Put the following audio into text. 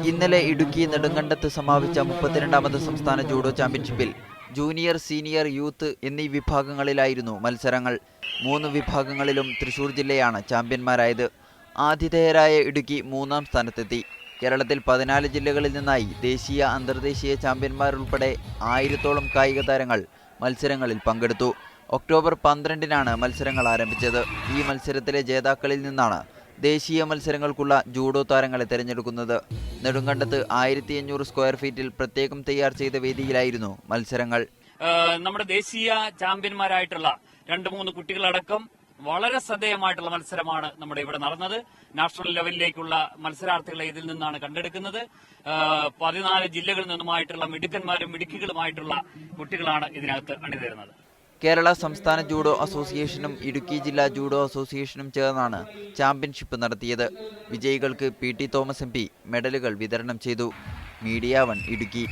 ഇന്നലെ ഇടുക്കി നെടുങ്കണ്ടത്ത് സമാപിച്ച 32ാമത് സംസ്ഥാന ജൂഡോ ചാമ്പ്യൻഷിപ്പിൽ ജൂനിയർ, സീനിയർ, യൂത്ത് എന്നീ വിഭാഗങ്ങളിലായിരുന്നു മത്സരങ്ങൾ. 3 വിഭാഗങ്ങളിലും തൃശൂർ ജില്ലയാണ് ചാമ്പ്യന്മാരായത്. ആതിഥേയരായ ഇടുക്കി 3ാം സ്ഥാനത്തെത്തി. കേരളത്തിൽ 14 ജില്ലകളിൽ നിന്നായി ദേശീയ, അന്തർദേശീയ ചാമ്പ്യന്മാരുൾപ്പെടെ 1000-ഓളം കായിക താരങ്ങൾ മത്സരങ്ങളിൽ പങ്കെടുത്തു. ഒക്ടോബർ 12-നാണ് മത്സരങ്ങൾ ആരംഭിച്ചത്. ഈ മത്സരത്തിലെ ജേതാക്കളിൽ നിന്നാണ് ദേശീയ മത്സരങ്ങൾക്കുള്ള ജൂഡോ താരങ്ങളെ തിരഞ്ഞെടുക്കുന്നത്. നെടുങ്കണ്ടത്ത് 1500 സ്ക്വയർ ഫീറ്റിൽ പ്രത്യേകം തയ്യാർ ചെയ്ത വേദിയിലായിരുന്നു മത്സരങ്ങൾ. നമ്മുടെ ദേശീയ ചാമ്പ്യന്മാരായിട്ടുള്ള 2-3 കുട്ടികളടക്കം വളരെ ശ്രദ്ധേയമായിട്ടുള്ള മത്സരമാണ് നമ്മുടെ ഇവിടെ നടന്നത്. നാഷണൽ ലെവലിലേക്കുള്ള മത്സരാർത്ഥികളെ ഇതിൽ നിന്നാണ് കണ്ടെടുക്കുന്നത്. 14 ജില്ലകളിൽ നിന്നുമായിട്ടുള്ള മിടുക്കന്മാരും മിടുക്കികളുമായിട്ടുള്ള കുട്ടികളാണ് ഇതിനകത്ത് അണിനിരുന്നത്. കേരള സംസ്ഥാന ജൂഡോ അസോസിയേഷനും ഇടുക്കി ജില്ലാ ജൂഡോ അസോസിയേഷനും ചേർന്നാണ് ചാമ്പ്യൻഷിപ്പ് നടത്തിയത്. വിജയികൾക്ക് PT തോമസ് MP മെഡലുകൾ വിതരണം ചെയ്തു. മീഡിയ 1 ഇടുക്കി.